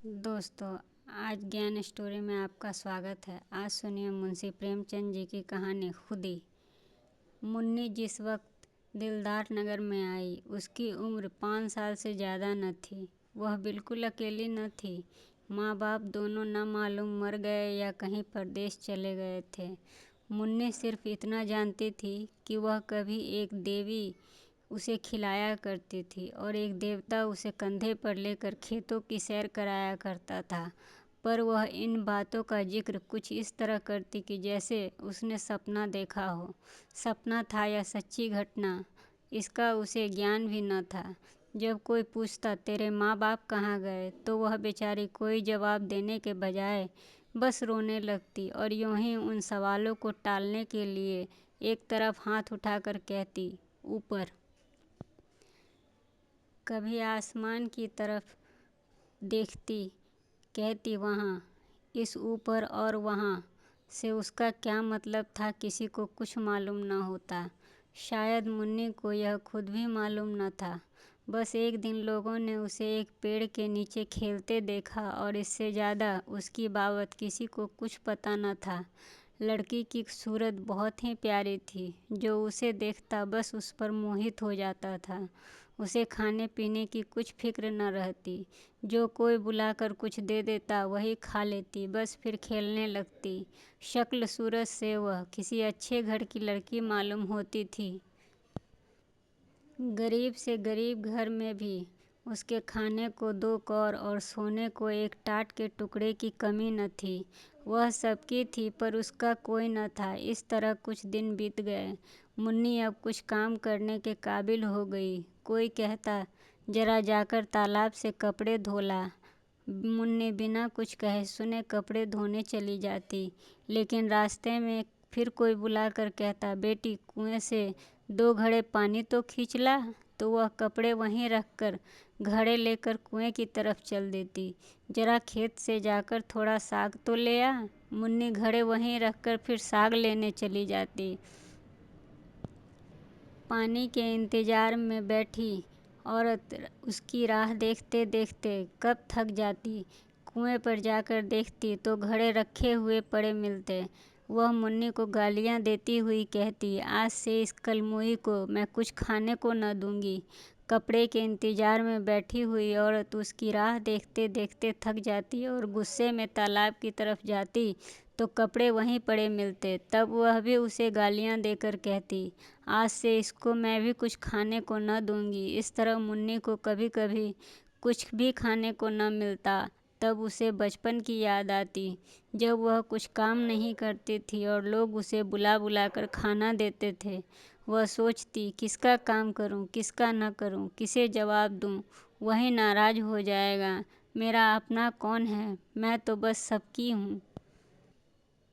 दोस्तों, आज ज्ञान स्टोरी में आपका स्वागत है। आज सुनिए मुंशी प्रेमचंद जी की कहानी खुदी। मुन्नी जिस वक्त दिलदार नगर में आई, उसकी उम्र 5 साल से ज़्यादा न थी। वह बिल्कुल अकेली न थी। माँ बाप दोनों न मालूम मर गए या कहीं परदेश चले गए थे। मुन्नी सिर्फ इतना जानती थी कि वह कभी एक देवी उसे खिलाया करती थी और एक देवता उसे कंधे पर लेकर खेतों की सैर कराया करता था। पर वह इन बातों का जिक्र कुछ इस तरह करती कि जैसे उसने सपना देखा हो। सपना था या सच्ची घटना, इसका उसे ज्ञान भी न था। जब कोई पूछता तेरे माँ बाप कहाँ गए, तो वह बेचारी कोई जवाब देने के बजाय बस रोने लगती और यूं ही उन सवालों को टालने के लिए एक तरफ हाथ उठाकर कहती, ऊपर। कभी आसमान की तरफ देखती, कहती वहाँ। इस ऊपर और वहाँ से उसका क्या मतलब था, किसी को कुछ मालूम न होता। शायद मुन्नी को यह खुद भी मालूम न था। बस एक दिन लोगों ने उसे एक पेड़ के नीचे खेलते देखा और इससे ज़्यादा उसकी बाबत किसी को कुछ पता न था। लड़की की सूरत बहुत ही प्यारी थी। जो उसे देखता बस उस पर मोहित हो जाता था। उसे खाने पीने की कुछ फिक्र न रहती। जो कोई बुलाकर कुछ दे देता वही खा लेती, बस फिर खेलने लगती। शक्ल सूरत से वह किसी अच्छे घर की लड़की मालूम होती थी। गरीब से गरीब घर में भी उसके खाने को 2 कौर और सोने को एक टाट के टुकड़े की कमी न थी। वह सबकी थी पर उसका कोई न था। इस तरह कुछ दिन बीत गए। मुन्नी अब कुछ काम करने के काबिल हो गई। कोई कहता जरा जाकर तालाब से कपड़े धो ला। मुन्नी बिना कुछ कहे सुने कपड़े धोने चली जाती। लेकिन रास्ते में फिर कोई बुलाकर कहता, बेटी कुएं से 2 घड़े पानी तो खींच ला। तो वह कपड़े वहीं रखकर घड़े लेकर कुएं की तरफ चल देती। जरा खेत से जाकर थोड़ा साग तो ले आ। मुन्नी घड़े वहीं रखकर फिर साग लेने चली जाती। पानी के इंतजार में बैठी औरत उसकी राह देखते देखते कब थक जाती। कुएं पर जाकर देखती तो घड़े रखे हुए पड़े मिलते। वह मुन्नी को गालियां देती हुई कहती, आज से इस कलमुई को मैं कुछ खाने को न दूंगी। कपड़े के इंतजार में बैठी हुई औरत उसकी राह देखते देखते थक जाती और गुस्से में तालाब की तरफ जाती तो कपड़े वहीं पड़े मिलते। तब वह भी उसे गालियां देकर कहती, आज से इसको मैं भी कुछ खाने को न दूंगी। इस तरह मुन्नी को कभी कभी कुछ भी खाने को न मिलता। तब उसे बचपन की याद आती, जब वह कुछ काम नहीं करती थी और लोग उसे बुला बुलाकर खाना देते थे। वह सोचती, किसका काम करूं, किसका न करूं, किसे जवाब दूं। वही नाराज हो जाएगा। मेरा अपना कौन है, मैं तो बस सबकी हूँ।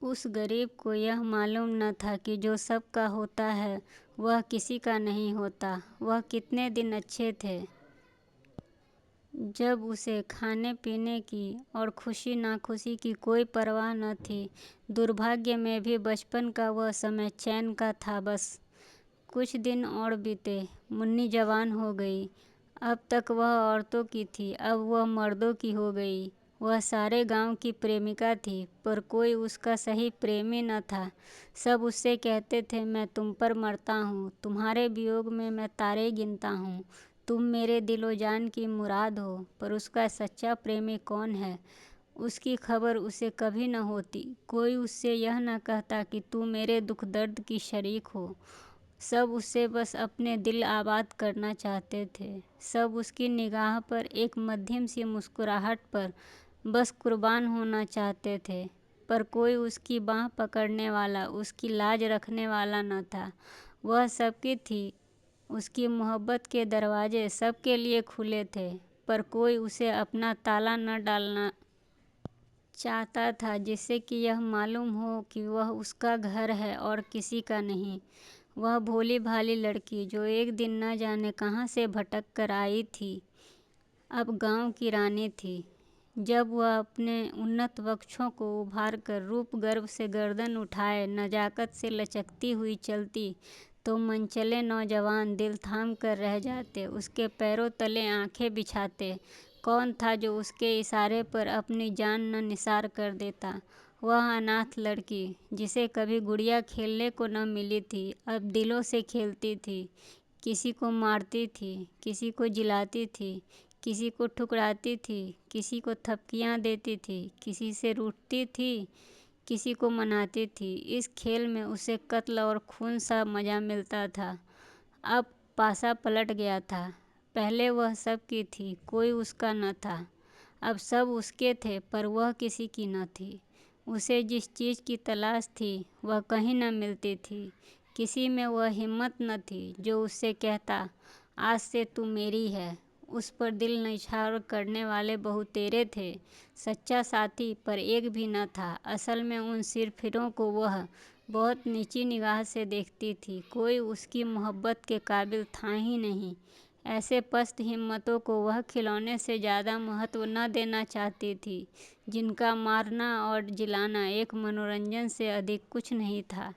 उस गरीब को यह मालूम न था कि जो सबका होता है वह किसी का नहीं होता। वह कितने दिन अच्छे थे जब उसे खाने पीने की और खुशी नाखुशी की कोई परवाह न थी। दुर्भाग्य में भी बचपन का वह समय चैन का था। बस कुछ दिन और बीते। मुन्नी जवान हो गई। अब तक वह औरतों की थी, अब वह मर्दों की हो गई। वह सारे गांव की प्रेमिका थी, पर कोई उसका सही प्रेमी न था। सब उससे कहते थे, मैं तुम पर मरता हूँ, तुम्हारे वियोग में मैं तारे गिनता हूँ, तुम मेरे दिलो जान की मुराद हो। पर उसका सच्चा प्रेमी कौन है, उसकी खबर उसे कभी न होती। कोई उससे यह न कहता कि तू मेरे दुख दर्द की शरीक हो। सब उससे बस अपने दिल आबाद करना चाहते थे। सब उसकी निगाह पर, एक मध्यम सी मुस्कुराहट पर बस कुर्बान होना चाहते थे। पर कोई उसकी बाँह पकड़ने वाला, उसकी लाज रखने वाला न था। वह सबकी थी। उसकी मोहब्बत के दरवाजे सबके लिए खुले थे, पर कोई उसे अपना ताला न डालना चाहता था, जिससे कि यह मालूम हो कि वह उसका घर है और किसी का नहीं। वह भोली भाली लड़की जो एक दिन न जाने कहाँ से भटक कर आई थी, अब गांव की रानी थी। जब वह अपने उन्नत वक्षों को उभार कर रूप गर्व से गर्दन उठाए नजाकत से लचकती हुई चलती, तो मनचले नौजवान दिल थाम कर रह जाते। उसके पैरों तले आंखें बिछाते, कौन था जो उसके इशारे पर अपनी जान न निसार कर देता। वह अनाथ लड़की जिसे कभी गुड़िया खेलने को न मिली थी, अब दिलों से खेलती थी। किसी को मारती थी, किसी को जिलाती थी, किसी को ठुकराती थी, किसी को थपकियां देती थी, किसी से रूठती थी, किसी को मनाती थी। इस खेल में उसे कत्ल और खून सा मज़ा मिलता था। अब पासा पलट गया था। पहले वह सबकी थी, कोई उसका न था। अब सब उसके थे, पर वह किसी की न थी। उसे जिस चीज़ की तलाश थी वह कहीं न मिलती थी। किसी में वह हिम्मत न थी जो उससे कहता, आज से तू मेरी है। उस पर दिल निछावर करने वाले बहुतेरे थे, सच्चा साथी पर एक भी न था। असल में उन सिरफिरों को वह बहुत नीची निगाह से देखती थी। कोई उसकी मोहब्बत के काबिल था ही नहीं। ऐसे पस्त हिम्मतों को वह खिलौने से ज़्यादा महत्व न देना चाहती थी, जिनका मारना और जिलाना एक मनोरंजन से अधिक कुछ नहीं था।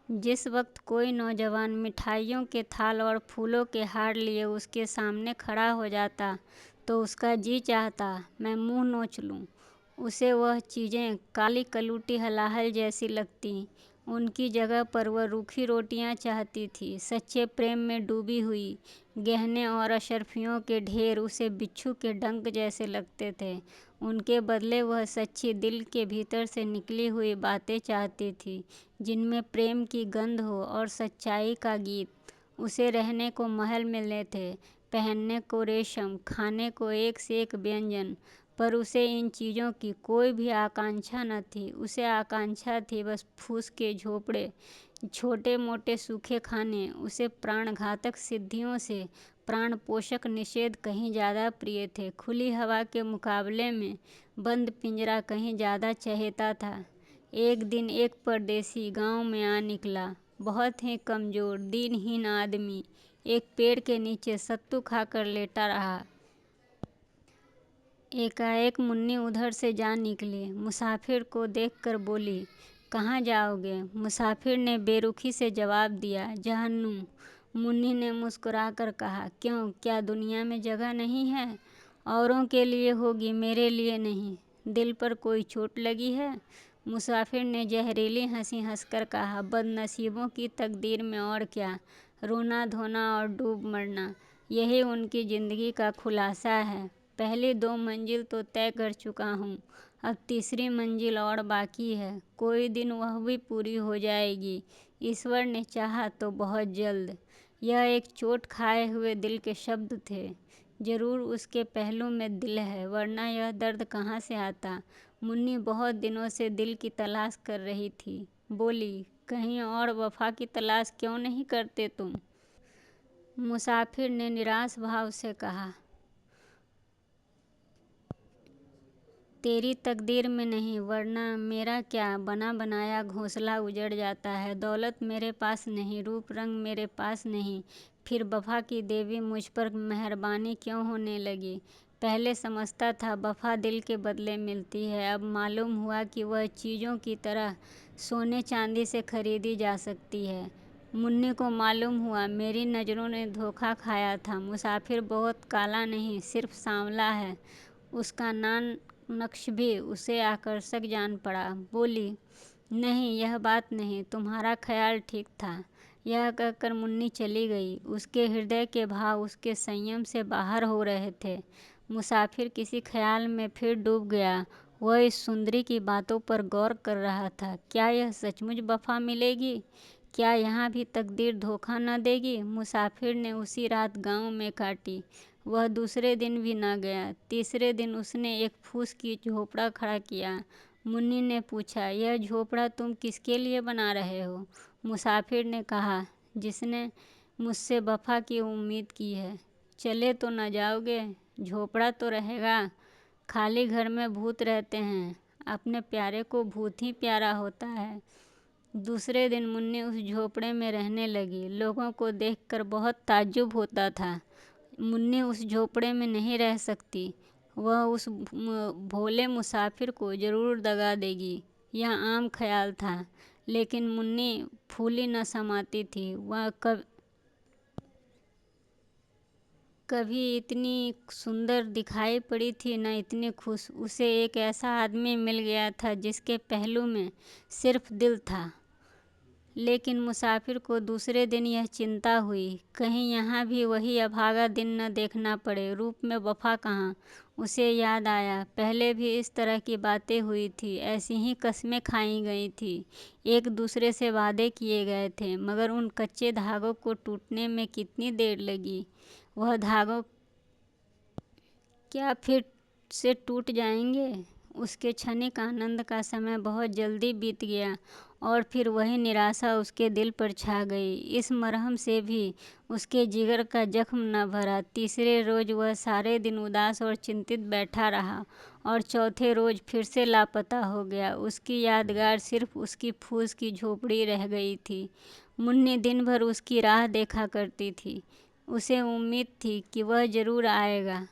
जिस वक्त कोई नौजवान मिठाइयों के थाल और फूलों के हार लिए उसके सामने खड़ा हो जाता तो उसका जी चाहता मैं मुंह नोच लूं। उसे वह चीज़ें काली कलूटी हलाहल जैसी लगती। उनकी जगह पर वह रूखी रोटियां चाहती थी। सच्चे प्रेम में डूबी हुई गहने और अशर्फियों के ढेर उसे बिच्छू के डंक जैसे लगते थे। उनके बदले वह सच्ची दिल के भीतर से निकली हुई बातें चाहती थी, जिनमें प्रेम की गंध हो और सच्चाई का गीत। उसे रहने को महल मिलने थे, पहनने को रेशम, खाने को एक से एक व्यंजन, पर उसे इन चीज़ों की कोई भी आकांक्षा न थी। उसे आकांक्षा थी बस फूस के झोपड़े, छोटे मोटे सूखे खाने। उसे प्राणघातक सिद्धियों से प्राण पोषक निषेध कहीं ज़्यादा प्रिय थे। खुली हवा के मुकाबले में बंद पिंजरा कहीं ज़्यादा चहेता था। एक दिन एक परदेसी गांव में आ निकला, बहुत ही कमज़ोर दीनहीन आदमी एक पेड़ के नीचे सत्तू खाकर लेटा रहा। एकाएक मुन्नी उधर से जा निकली। मुसाफिर को देखकर बोली, कहाँ जाओगे? मुसाफिर ने बेरुखी से जवाब दिया, जहन्नुम। मुन्नी ने मुस्कुराकर कहा, क्यों, क्या दुनिया में जगह नहीं है? औरों के लिए होगी, मेरे लिए नहीं। दिल पर कोई चोट लगी है? मुसाफिर ने जहरीली हंसी हंसकर कहा, बदनसीबों की तकदीर में और क्या, रोना धोना और डूब मरना, यही उनकी ज़िंदगी का खुलासा है। पहली 2 मंजिल तो तय कर चुका हूँ, अब तीसरी मंजिल और बाकी है। कोई दिन वह भी पूरी हो जाएगी, ईश्वर ने चाहा तो बहुत जल्द। यह एक चोट खाए हुए दिल के शब्द थे। जरूर उसके पहलू में दिल है, वरना यह दर्द कहाँ से आता। मुन्नी बहुत दिनों से दिल की तलाश कर रही थी। बोली, कहीं और वफा की तलाश क्यों नहीं करते तुम? मुसाफिर ने निराश भाव से कहा, तेरी तकदीर में नहीं, वरना मेरा क्या, बना बनाया घोंसला उजड़ जाता है। दौलत मेरे पास नहीं, रूप रंग मेरे पास नहीं, फिर वफा की देवी मुझ पर मेहरबानी क्यों होने लगी? पहले समझता था वफा दिल के बदले मिलती है, अब मालूम हुआ कि वह चीज़ों की तरह सोने चांदी से खरीदी जा सकती है। मुन्नी को मालूम हुआ मेरी नज़रों ने धोखा खाया था। मुसाफिर बहुत काला नहीं, सिर्फ सांवला है। उसका नान नक्श भी उसे आकर्षक जान पड़ा। बोली, नहीं, यह बात नहीं, तुम्हारा ख्याल ठीक था। यह कहकर मुन्नी चली गई। उसके हृदय के भाव उसके संयम से बाहर हो रहे थे। मुसाफिर किसी ख्याल में फिर डूब गया। वह इस सुंदरी की बातों पर गौर कर रहा था। क्या यह सचमुच वफा मिलेगी? क्या यहाँ भी तकदीर धोखा न देगी? मुसाफिर ने उसी रात गांव में काटी। वह दूसरे दिन भी न गया। तीसरे दिन उसने एक फूस की झोपड़ा खड़ा किया। मुन्नी ने पूछा, यह झोपड़ा तुम किसके लिए बना रहे हो? मुसाफिर ने कहा, जिसने मुझसे वफा की उम्मीद की है। चले तो न जाओगे? झोपड़ा तो रहेगा। खाली घर में भूत रहते हैं, अपने प्यारे को भूत ही प्यारा होता है। दूसरे दिन मुन्नी उस झोपड़े में रहने लगी। लोगों को देखकर बहुत ताज्जुब होता था। मुन्नी उस झोपड़े में नहीं रह सकती। वह उस भोले मुसाफिर को जरूर दगा देगी, यह आम ख्याल था। लेकिन मुन्नी फूली न समाती थी। वह कभी इतनी सुंदर दिखाई पड़ी थी न इतनी खुश। उसे एक ऐसा आदमी मिल गया था जिसके पहलू में सिर्फ दिल था। लेकिन मुसाफिर को दूसरे दिन यह चिंता हुई, कहीं यहाँ भी वही अभागा दिन न देखना पड़े। रूप में वफा कहाँ। उसे याद आया, पहले भी इस तरह की बातें हुई थी, ऐसी ही कस्में खाई गई थी, एक दूसरे से वादे किए गए थे, मगर उन कच्चे धागों को टूटने में कितनी देर लगी। वह धागों क्या फिर से टूट जाएंगे? उसके क्षणिक आनंद का समय बहुत जल्दी बीत गया और फिर वही निराशा उसके दिल पर छा गई। इस मरहम से भी उसके जिगर का जख्म न भरा। तीसरे रोज वह सारे दिन उदास और चिंतित बैठा रहा और चौथे रोज फिर से लापता हो गया। उसकी यादगार सिर्फ उसकी फूस की झोपड़ी रह गई थी। मुन्नी दिन भर उसकी राह देखा करती थी। उसे उम्मीद थी कि वह जरूर आएगा।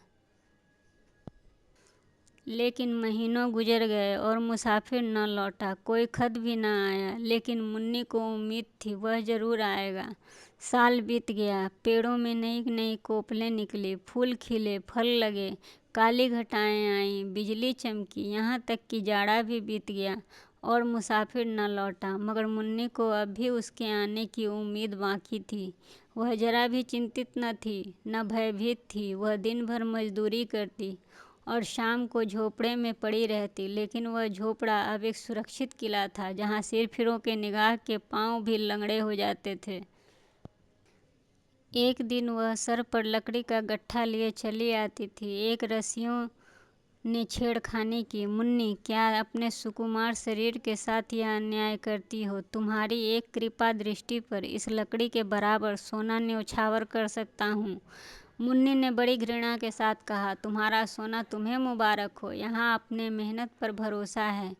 लेकिन महीनों गुजर गए और मुसाफिर न लौटा। कोई खत भी न आया, लेकिन मुन्नी को उम्मीद थी वह जरूर आएगा। साल बीत गया, पेड़ों में नई नई कोपलें निकली, फूल खिले, फल लगे, काली घटाएं आईं, बिजली चमकी, यहाँ तक कि जाड़ा भी बीत गया और मुसाफिर न लौटा। मगर मुन्नी को अब भी उसके आने की उम्मीद बाकी थी। वह जरा भी चिंतित न थी, न भयभीत थी। वह दिन भर मजदूरी करती और शाम को झोपड़े में पड़ी रहती, लेकिन वह झोपड़ा अब एक सुरक्षित किला था जहाँ सिरफिरों के निगाह के पांव भी लंगड़े हो जाते थे। एक दिन वह सर पर लकड़ी का गट्ठा लिए चली आती थी। एक रस्सियों ने छेड़खानी की। मुन्नी, क्या अपने सुकुमार शरीर के साथ यह अन्याय करती हो? तुम्हारी एक कृपा दृष्टि पर इस लकड़ी के बराबर सोना न्यौछावर कर सकता हूँ। मुन्नी ने बड़ी घृणा के साथ कहा, तुम्हारा सोना तुम्हें मुबारक हो, यहाँ अपने मेहनत पर भरोसा है,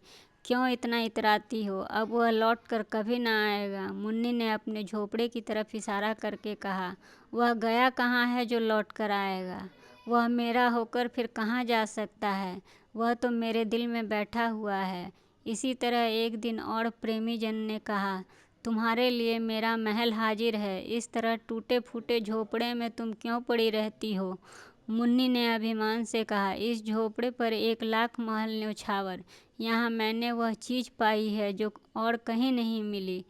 क्यों इतना इतराती हो? अब वह लौट कर कभी ना आएगा। मुन्नी ने अपने झोपड़े की तरफ इशारा करके कहा, वह गया कहाँ है जो लौट कर आएगा? वह मेरा होकर फिर कहाँ जा सकता है? वह तो मेरे दिल में बैठा हुआ है। इसी तरह एक दिन और प्रेमी जन ने कहा, तुम्हारे लिए मेरा महल हाजिर है, इस तरह टूटे फूटे झोपड़े में तुम क्यों पड़ी रहती हो? मुन्नी ने अभिमान से कहा, इस झोपड़े पर 1,00,000 महल न्यौछावर। यहाँ मैंने वह चीज़ पाई है जो और कहीं नहीं मिली।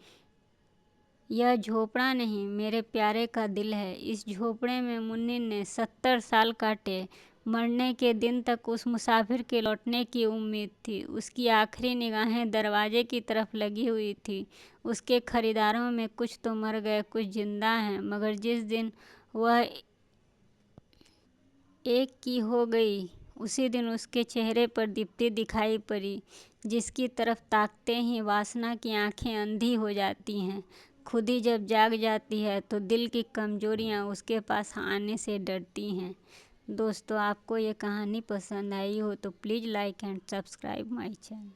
यह झोपड़ा नहीं, मेरे प्यारे का दिल है। इस झोपड़े में मुन्नी ने 70 साल काटे। मरने के दिन तक उस मुसाफिर के लौटने की उम्मीद थी। उसकी आखिरी निगाहें दरवाजे की तरफ लगी हुई थी। उसके खरीदारों में कुछ तो मर गए, कुछ जिंदा हैं, मगर जिस दिन वह एक की हो गई, उसी दिन उसके चेहरे पर दीप्ति दिखाई पड़ी, जिसकी तरफ ताकते ही वासना की आंखें अंधी हो जाती हैं। खुदी जब जाग जाती है तो दिल की कमजोरियां उसके पास आने से डरती हैं। दोस्तों, आपको ये कहानी पसंद आई हो तो please like and subscribe my channel.